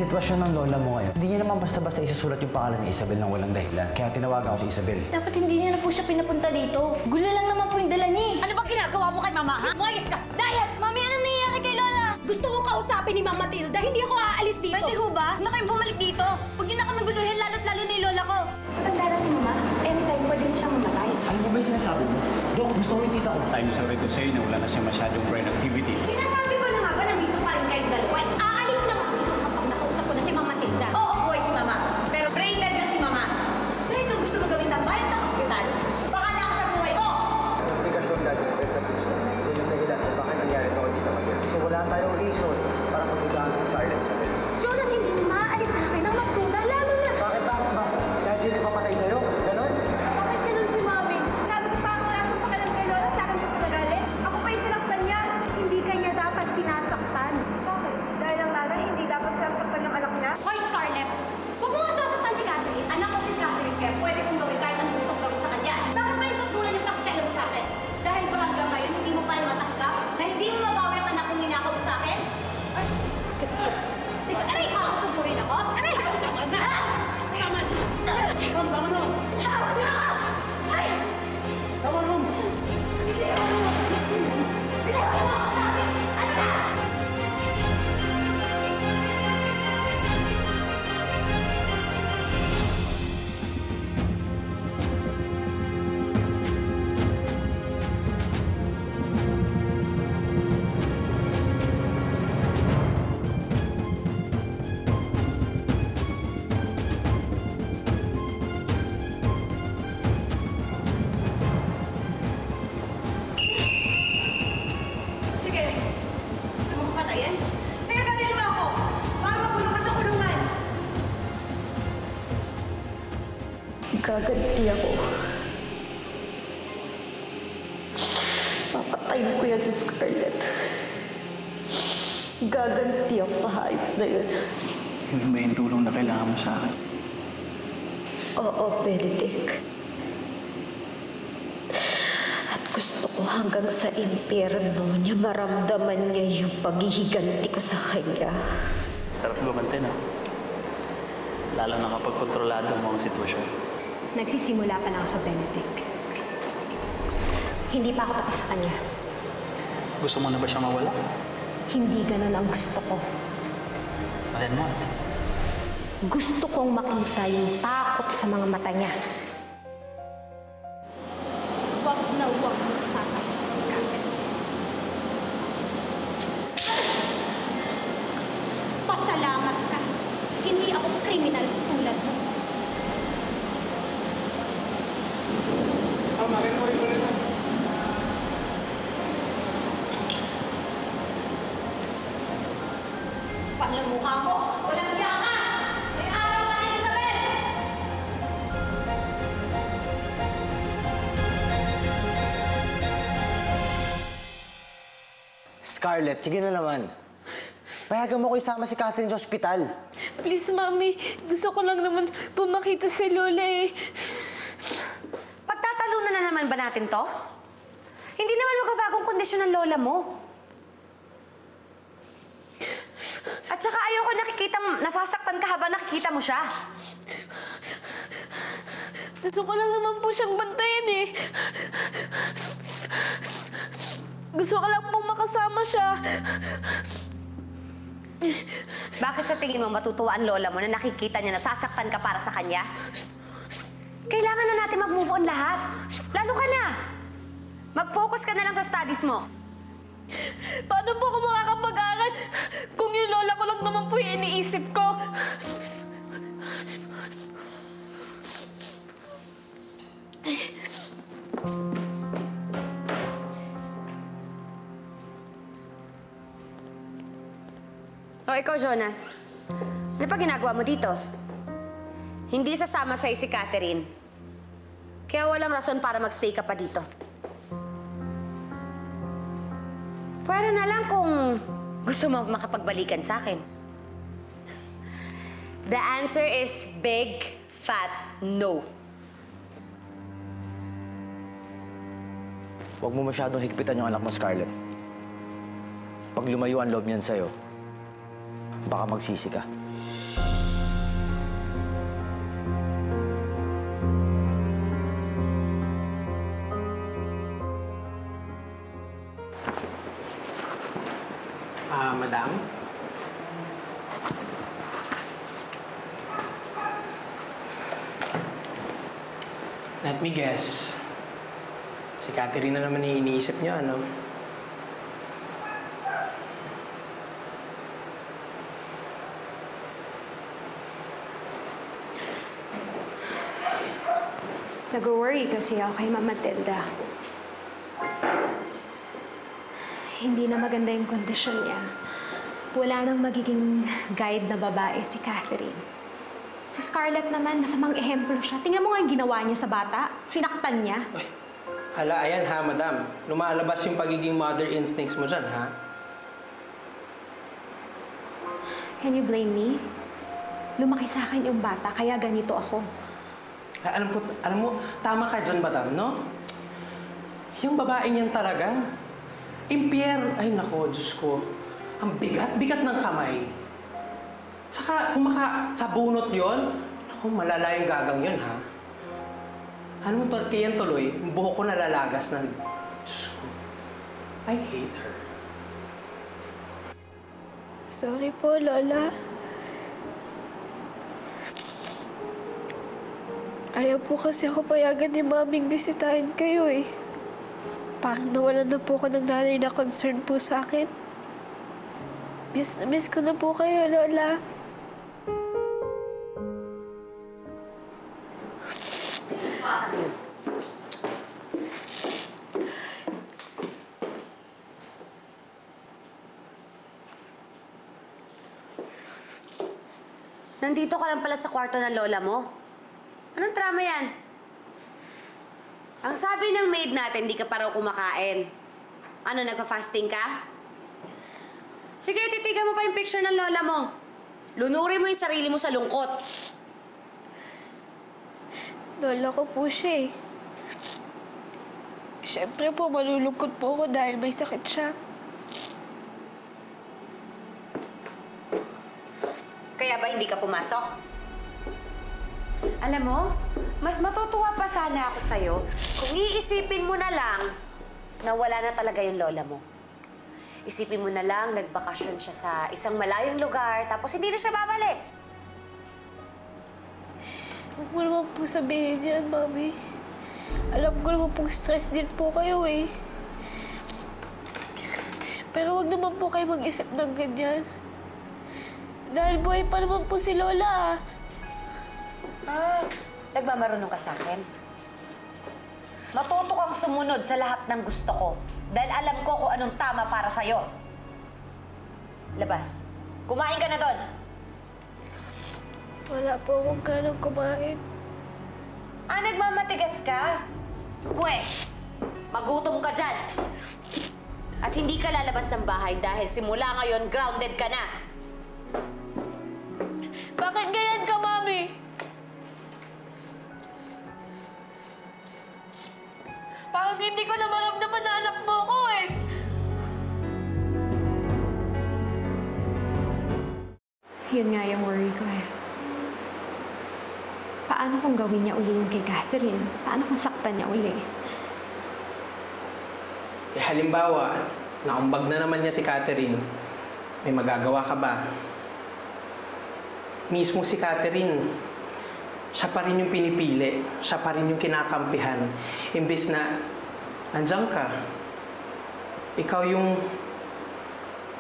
sitwasyon ng lola mo ngayon, hindi niya naman basta-basta isusulat yung pangalan ni Isabel ng walang dahilan. Kaya tinawagan ko si Isabel. Dapat hindi niya na po siya pinapunta dito. Gula lang naman po yung dala niya. Ano ba ginagawa mo kay Mama, ha? Umayos ka! Dayas! Mami, ano nangyayari kay Lola? Gusto ko kausapin ni Mama Matilda, hindi ako aalis dito. Pwede ho ba? Huwag na kayong bumalik dito. Huwag niyo na kami guluhin, lalo't lalo na yung lola ko. Matanda na si Mama. Anytime pwede na siyang mamatay. Ano ba yung sinasabi mo? Dok, gusto ko yung tita ko. I'm sorry to say na wala na siya masyadong brain activity. Sinasabi ko na nga ba nandito pa rin kayong dalawa? Aalis lang ako dito kapag nakausap ko na si Mama Matilda. Oo, boy si Mama. Pero brain dead na si Mama. Dahil kung gusto mo gawin tambalan ng ospital, bahala ka sa buhay mo! Komplikasyon dati sa sa puso. Yun yung dahilan kung bakit nangyari ito kay Tita Matil. So wala tayong reason para magdudahan si Scarlett Isabel. Jonas, hindi maalis sa akin ang magtuna, lalo na... Bakit ba? Dahil siya nagpapatay sa'yo? Ganon? Bakit ganun si Mami? Sabi ko pa ako wala siyang pakialam kay Lola, sa akin po siya nagalit. Ako pa yung sinaktan niya. Hindi kanya dapat sinasaktan. Bakit? Dahil ang nanay, hindi dapat sinasaktan ng anak niya? Hoy, Scarlett! Huwag mo nga sasaktan si Catherine. Anak ko si Catherine, kaya pwede kong gawin kahit anong gusto kong gawin sa kanya. Bakit ba yung sukdulan yung pakikialam sa akin? Dahil ba hanggang ngayon hindi mo pa rin matanggap na hindi mo mabawi ang anak kong ninakaw mo sa akin? Ay, teka, aray! Susurin ako? Aray! Tama na! Tama na! Tama na! Tama na! Ay! Tama na! Hindi ako! Hindi ako! Ano na? Sige. Gusto mo patayin? Sige, patayin mo ako! Para mabulong ka sa kulungan! Gaganti ako. Papatayin ko yan si Scarlett. Gaganti ako sa hayop na yun. Yun ba yung tulong na kailangan mo sa akin? Oo, Benedict. At gusto ko hanggang sa impyerno niya maramdaman niya yung paghihiganti ko sa kanya. Sarap gumanti na. Lalo na kapag kontrolado mo ang sitwasyon. Nagsisimula pa lang ako, Benedict. Hindi pa ako tapos sa kanya. Gusto mo na ba siya mawala? Hindi ganun ang gusto ko. Then what? Gusto kong makita yung takot sa mga mata niya. Huwag na huwag mo sasaktan si Catherine. Pasalamat ka. Hindi ako kriminal tulad mo. Palang mukha mo! Walang hiya ka! May araw ka rin, Isabel! Scarlett, sige na naman. Payagan mo ko isama si Catherine sa ospital. Please, Mami. Gusto ko lang naman pumakita si Lola eh. Pagtatalunan na naman ba natin to? Hindi naman magbabagong kondisyon ng lola mo. At saka ayoko nakikita nasasaktan ka habang nakikita mo siya. Gusto ko lang naman po siyang bantayan eh. Gusto ko lang pong makasama siya. Bakit sa tingin mo matutuwa ang lola mo na nakikita niya nasasaktan ka para sa kanya? Kailangan na natin mag-move on lahat. Lalo ka na. Mag-focus ka na lang sa studies mo. Paano po ako makakapag-aral kung yung lola ko lang naman po yung iniisip ko? O ikaw, Jonas. Ano pa ginagawa mo dito? Hindi sasama sa'yo si Catherine. Kaya walang rason para magstay ka pa dito. Pwede na lang kung gusto mo makapagbalikan sa akin. The answer is big, fat, no. Huwag mo masyadong higpitan yung anak mo, Scarlett. Pag lumayo ang loob niyan sa'yo, baka magsisi ka. Madam? Let me guess. Si Catherine na naman yung iniisip niyo, ano? Nag-worry kasi ako kay Mama Matilda. Hindi na maganda yung kondisyon niya. Wala nang magiging guide na babae si Catherine. Si Scarlett naman, masamang ehemplo siya. Tingnan mo nga yung ginawa niya sa bata. Sinaktan niya. Ay, hala, ayan ha, madam. Lumalabas yung pagiging mother instincts mo dyan, ha? Can you blame me? Lumaki sa akin yung bata, kaya ganito ako. Ay, alam mo, tama ka dyan, madam, no? Yung babaeng yan talaga. Impier, ay nako, Diyos ko. Ang bigat ng kamay. Tsaka, kung sa bunot yon, naku, malala yung gagang yun, ha? Ano mo, kaya tuloy, yung buhok ko nalalagas na, Diyos ko, I hate her. Sorry po, Lola. Ayaw po kasi ako payagan ni Maming bisitahin kayo eh. Parang nawalan na po ako ng nanay na concern po sa akin. Miss ko na po kayo, Lola. Nandito ka lang pala sa kwarto ng lola mo? Anong drama yan? Ang sabi ng maid natin, di ka pa raw kumakain. Ano, nagpa-fasting ka? Sige, titigan mo pa yung picture ng lola mo. Lunurin mo yung sarili mo sa lungkot. Lola ko po siya eh. Siyempre po, malulungkot po ako dahil may sakit siya. Kaya ba hindi ka pumasok? Alam mo, mas matutuwa pa sana ako sa'yo kung iisipin mo na lang na wala na talaga yung lola mo. Isipin mo na lang, nagbakasyon siya sa isang malayong lugar, tapos hindi na siya babalik. Huwag mo naman po sabihin yan, Mami. Alam ko naman pong stress din po kayo eh. Pero huwag naman po kayo mag-isip ng ganyan. Dahil buhay pa naman po si Lola. Nagmamarunong ka sa akin? Matuto kang sumunod sa lahat ng gusto ko dahil alam ko kung anong tama para sa'yo. Labas. Kumain ka na doon. Wala po akong ganang kumain. Nagmamatigas ka? Pwes, magutom ka dyan. At hindi ka lalabas ng bahay dahil simula ngayon, grounded ka na. Bakit ganyan ka, Mami? Parang hindi ko na maramdaman na anak mo ko eh. Yun nga yung worry ko eh. Paano kung gawin niya uli yung kay Catherine? Paano kung saktan niya uli? Halimbawa, naumbag na naman niya si Catherine. May magagawa ka ba? Mismo si Catherine, siya pa rin yung pinipili. Siya pa rin yung kinakampihan. Imbis na, andyan ka. Ikaw yung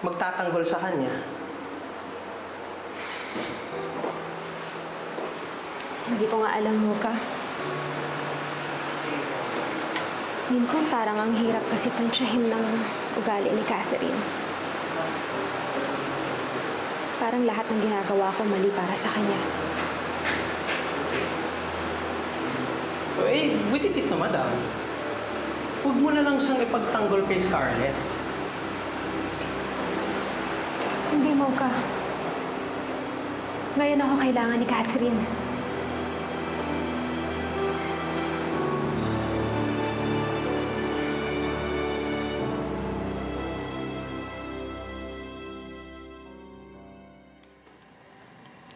magtatanggol sa kanya. Hindi ko nga alam mo ka. Minsan parang ang hirap kasi tansyahin ng ugali ni Catherine. Parang lahat ng ginagawa ko mali para sa kanya. Eh, with it na, madam. Huwag mo na lang siyang ipagtanggol kay Scarlett. Hindi mo ka. Ngayon ako kailangan ni Catherine.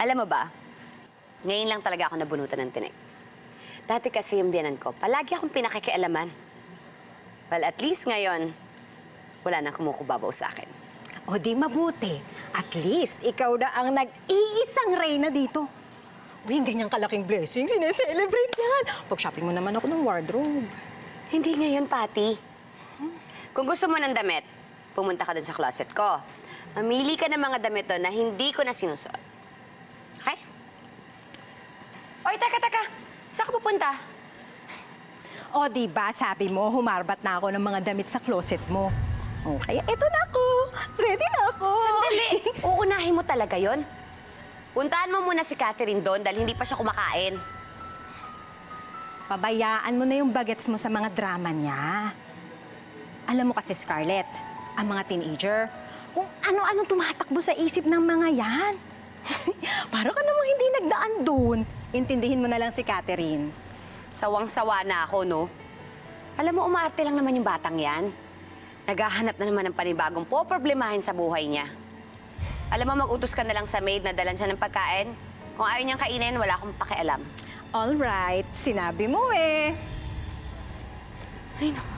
Alam mo ba, ngayon lang talaga ako nabunutan ng tinik. Dati kasi yung biyanan ko, palagi akong pinakikialaman. Well, at least ngayon, wala nang kumukubabaw sa akin. O di mabuti. At least, ikaw na ang nag-iisang reyna dito. Uy, yung ganyang kalaking blessing, sineselebrate yan. Pag-shopping mo naman ako ng wardrobe. Hindi ngayon, Pati. Kung gusto mo ng damit, pumunta ka dun sa closet ko. Mamili ka ng mga damit doon na hindi ko na sinusuot. Okay? Oy, teka. Saan ka pupunta? O, di ba sabi mo, humarbat na ako ng mga damit sa closet mo. O, kaya eto na ako. Ready na ako. Sandali. Uunahin mo talaga yon. Puntahan mo muna si Catherine doon dahil hindi pa siya kumakain. Pabayaan mo na yung bagets mo sa mga drama niya. Alam mo kasi, Scarlett, ang mga teenager, kung ano-ano tumatakbo sa isip ng mga yan. Para ka namang hindi nagdaan doon. Intindihin mo na lang si Catherine. Sawang-sawa na ako, no? Alam mo, umaarte lang naman yung batang yan. Naghahanap na naman ng panibagong poproblemahin sa buhay niya. Alam mo, mag-utos ka na lang sa maid na dalan siya ng pagkain. Kung ayaw niyang kainin, wala akong pakialam. All right, sinabi mo eh. Ay, naku.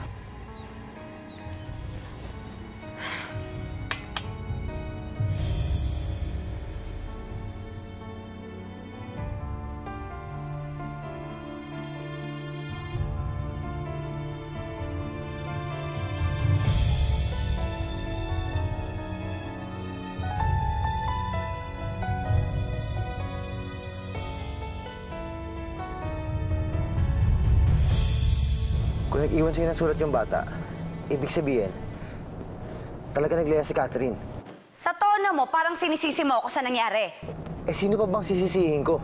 Kung nag-iwan sa'yo ng sulat yung bata, ibig sabihin, talaga naglayas si Catherine. Sa tono mo, parang sinisisi mo ako sa nangyari. Eh, sino pa bang sisisihin ko?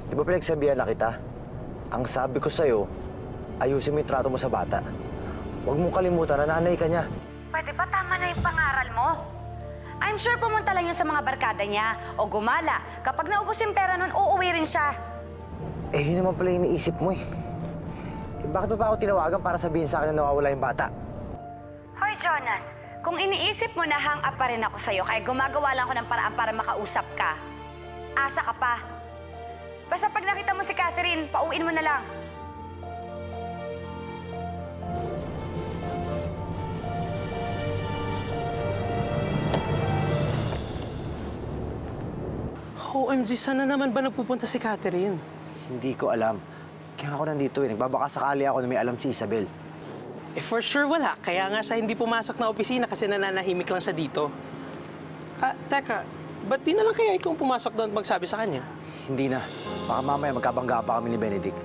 Di ba pinagsabihan na kita? Ang sabi ko sa'yo, ayusin mo yung trato mo sa bata. Huwag mong kalimutan na nanay ka niya. Pwede ba tama na yung pangaral mo? I'm sure pumunta lang yun sa mga barkada niya o gumala. Kapag naubos yung pera nun, uuwi rin siya. Eh, yun naman pala yung iniisip mo eh. Bakit mo pa ako tinawagan para sabihin sa akin na nawawala yung bata? Hoy, Jonas. Kung iniisip mo na hang up pa rin ako sa'yo, kaya gumagawa lang ako ng paraan para makausap ka, asa ka pa. Basta pag nakita mo si Catherine, pauwiin mo na lang. OMG, sana naman ba nagpupunta si Catherine? Hindi ko alam. Kaya ako nandito eh. Nagbabaka sakali ako na may alam si Isabel. Eh, for sure wala. Kaya nga siya hindi pumasok na opisina kasi nananahimik lang siya dito. Teka, ba't di na lang kaya ikaw pumasok doon at magsabi sa kanya? Hindi na. Baka mamaya magkabangga pa kami ni Benedict.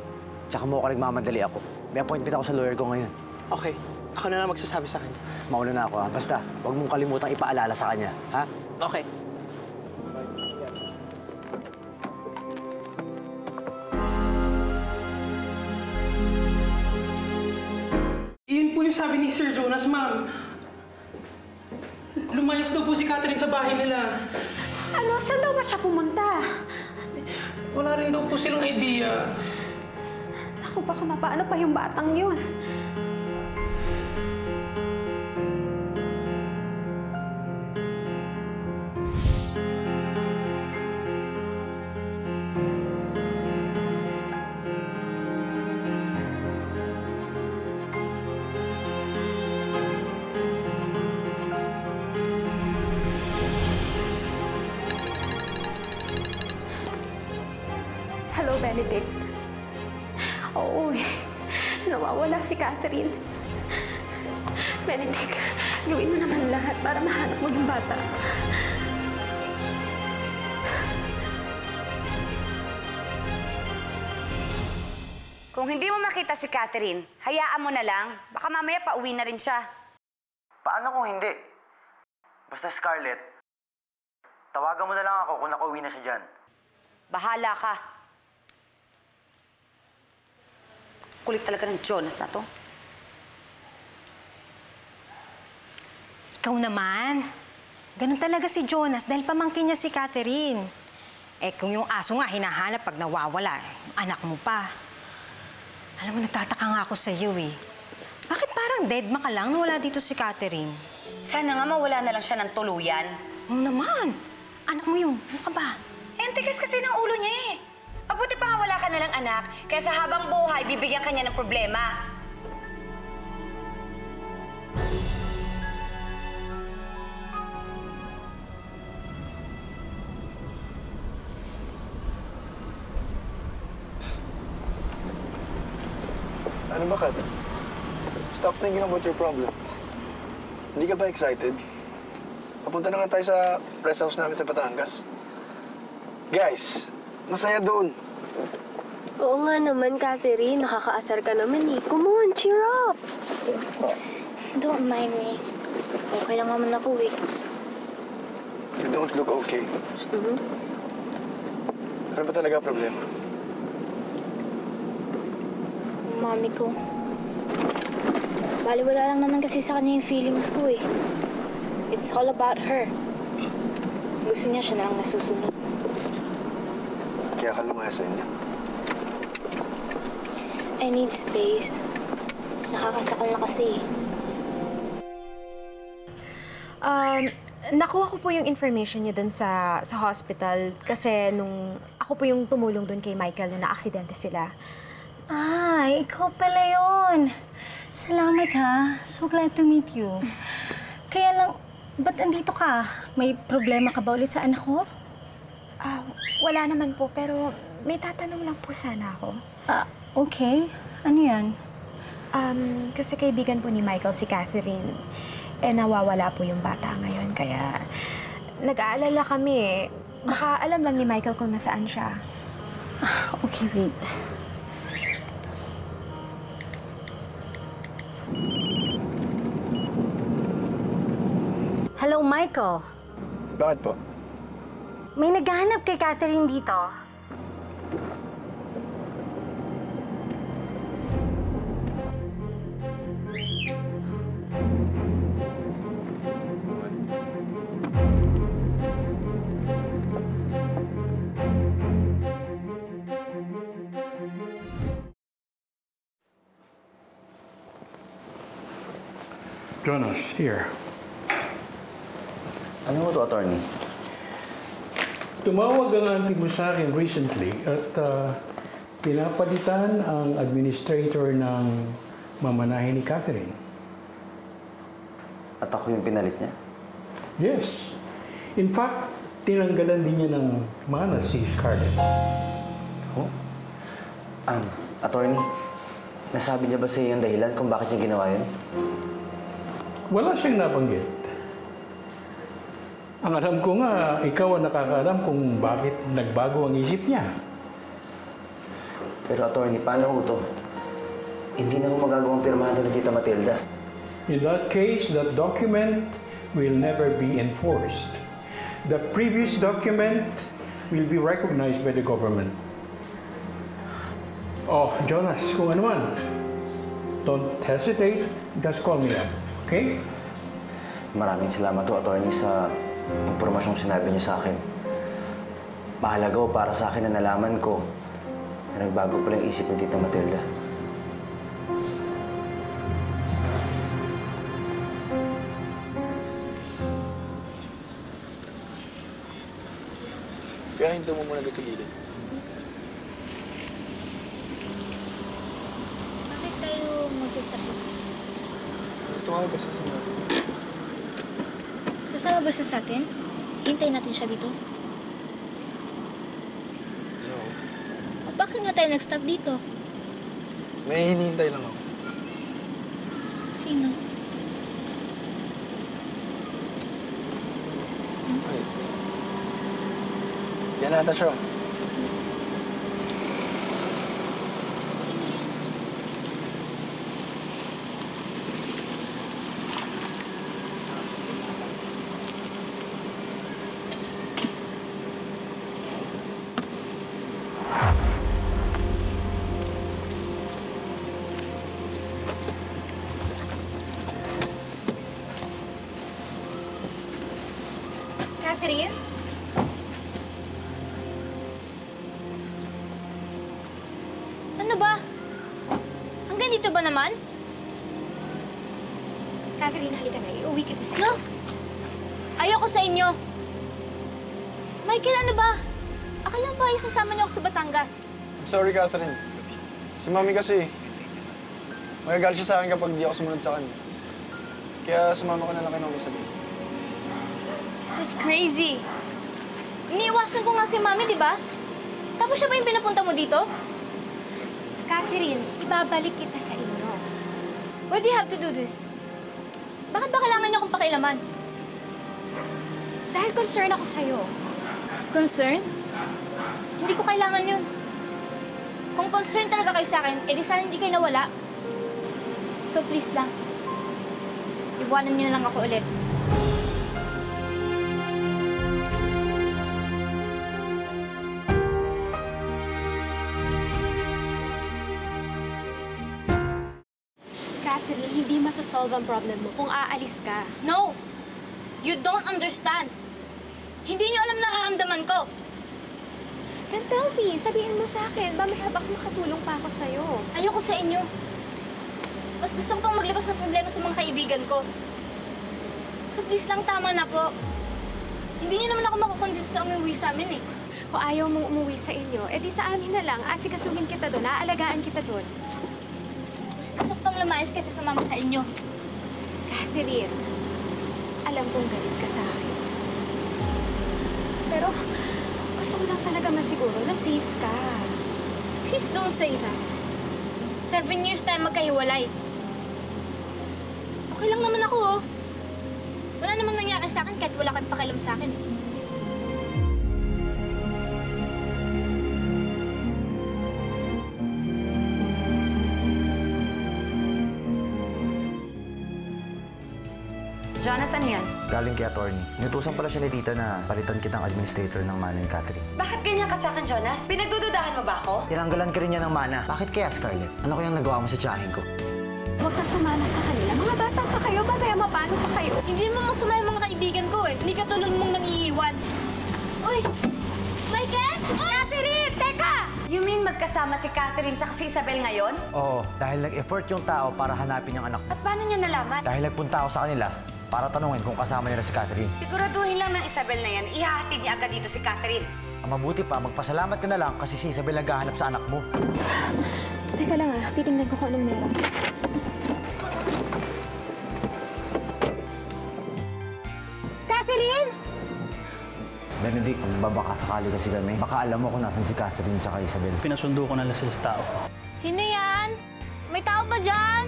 Tsaka mo ka nagmamadali ako. May appointment ako sa lawyer ko ngayon. Okay, ako na lang magsasabi sa kanya. Mauna na ako ha. Basta, huwag mong kalimutang ipaalala sa kanya. Ha? Okay. Yun po yung sabi ni Sir Jonas, ma'am. Lumayas daw po si Catherine sa bahay nila. Ano? Saan daw ba siya pumunta? Wala rin daw po silang idea. Naku, baka mapaano pa yung batang yun. Hello, Benedict. Oo, nawawala si Catherine. Benedict, gawin mo naman lahat para mahanap mo yung bata. Kung hindi mo makita si Catherine, hayaan mo na lang. Baka mamaya pauwi na rin siya. Paano kung hindi? Basta Scarlett, tawagan mo na lang ako kung nakauwi na siya dyan. Bahala ka. Kulit talaga ng Jonas na to. Ikaw naman. Ganun talaga si Jonas dahil pamangkin niya si Catherine. Eh kung yung aso nga hinahanap pag nawawala, anak mo pa. Alam mo, nagtataka nga ako sa iyo eh. Bakit parang deadma ka lang na wala dito si Catherine? Sana nga mawala na lang siya ng tuluyan. Oo naman. Anak mo yun. Ano ka ba? Eh, Kaya sa habang buhay, bibigyan kanya ng problema. Ano ba, Kat? Stop thinking about your problem. Hindi ka ba excited? Papunta na nga tayo sa rest house namin sa Batangas. Guys, masaya doon. Oo nga naman, Catherine. Nakakaasar ka naman eh. Come on, cheer up! Don't mind me. Okay lang naman ako eh. You don't look okay. Ano ba talaga problema? Mami ko. Baliwala lang naman kasi sa kanya yung feelings ko eh. It's all about her. Gusto niya siya na lang nasusunod. Kaya ka lumaya sa inyo. I need space. Nakakasakal na kasi. Nakuha ko po yung information niyo dun sa hospital kasi nung ako po yung tumulong dun kay Michael na na-aksidente sila. Ah, ikaw pala yun. Salamat ha. So glad to meet you. Kaya lang, ba't andito ka? May problema ka ba ulit sa anak ko? Wala naman po, pero may tatanong lang po sana ako. Okay. Ano yan? Kasi kaibigan po ni Michael si Catherine. Nawawala po yung bata ngayon, kaya nag-aalala kami eh. Baka alam lang ni Michael kung nasaan siya. Okay, wait. Hello, Michael. Bakit po? May naghahanap kay Catherine dito. Jonas, here. Ano mo to, attorney? Tumawag ang auntie mo sa akin recently at pinapalitan ang administrator ng mamanahin ni Catherine. At ako yung pinalit niya? Yes. In fact, tinanggalan din niya ng mana si Scarlett. Oh? Attorney, nasabi niya ba sa iyo yung dahilan kung bakit niya ginawa yun? Wala siyang nabanggit. Ang alam ko nga, ikaw ang nakakaalam kung bakit nagbago ang isip niya. Pero attorney, paano ho to? Hindi na ho magagawang pirmado ni Tita Matilda. In that case, that document will never be enforced. The previous document will be recognized by the government. Oh, Jonas, kung ano man, don't hesitate, just call me up, okay? Maraming salamat ho, attorney, sa impormasyong sinabi niyo sa akin. Mahalaga ho para sa akin na nalaman ko na nagbago pala yung isip ni Tita Matilda. Kaya hinto mo muna sa gilid. Bakit tayo magsistop dito? Tumawag kasi sa mga. Sasama ba siya sa atin? Hintayin natin siya dito. No. Bakit nga tayo nag-stop dito? May hinihintay lang ako. Sino? Ay. Yan ata siya. Catherine? Ano ba? Hanggang dito ba naman? Catherine, halika na. Iuwi kita sa... No! Ayoko sa inyo. Michael, ano ba? Akala ba isasama niyo ako sa Batangas? I'm sorry, Catherine. Si Mami kasi, magagalit siya sa akin kapag di ako sumunod sa kanya. Kaya sumama ko na lang kay Mami Isabel. This is crazy. Iniiwasan ko nga si Mami, di ba? Tapos siya ba yung pinapunta mo dito? Catherine, ibabalik kita sa inyo. Why do you have to do this? Bakit ba kailangan niya akong pakialaman? Dahil concern ako sa'yo. Concern? Hindi ko kailangan yun. Kung concern talaga kayo sa akin, edi sana hindi kayo nawala. So please lang, iwanan niyo na lang ako ulit. Catherine, hindi masasolve ang problem mo kung aalis ka. No! You don't understand. Hindi niyo alam na nararamdaman ko. Then tell me, sabihin mo sa akin, ba may habak makatulong pa ako sa'yo? Ayoko sa inyo. Mas gusto ko pang maglabas ng problema sa mga kaibigan ko. So please lang, tama na po. Hindi niyo naman ako makukonvince na umuwi sa amin eh. Kung ayaw mong umuwi sa inyo, edi sa amin na lang, asikasuhin kita doon, aalagaan kita doon. Mas gusto ko pang lumayas kaysa sumama sa inyo. Catherine, alam kong galit ka sa akin. Pero gusto ko lang talaga masiguro na safe ka. Please don't say that. 7 years tayo magkahiwalay. Okay lang naman ako, oh. Wala namang nangyari sa akin kahit wala kang pakialam sa akin. Jonas, ano yan? Galing kay attorney. Inutusan pala siya ni tita na palitan kitang administrator ng mana ni Catherine. Bakit ganyan ka sa akin, Jonas? Pinagdududahan mo ba ako? Tinanggalan ka rin niya ng mana. Bakit kaya, Scarlett? Ano kayang nagawa mo sa tiyahin ko? Huwag ka sumama sa kanila. Mga bata pa kayo, mamaya mapano pa kayo. Hindi naman masama yung mga kaibigan ko eh. Hindi katulad mong nang-iiwan. Uy! Michael! Catherine! Teka! You mean magkasama si Catherine tsaka si Isabel ngayon? Oo, dahil nag-effort yung tao para hanapin yung anak mo. At paano niya nalaman? Dahil nagpunta ako sa kanila para tanungin kung kasama nila si Catherine. Siguraduhin lang ng Isabel na yan, ihahatid niya agad dito si Catherine. Ang mabuti pa, magpasalamat ka na lang kasi si Isabel naghahanap sa anak mo. Teka lang titingnan ko kung anong meron. Catherine! Benedict, magbabaka sakali kasi kami. Baka alam mo kung nasan si Catherine tsaka Isabel. Pinasundo ko na lang sila sa tao. Sino yan? May tao ba dyan?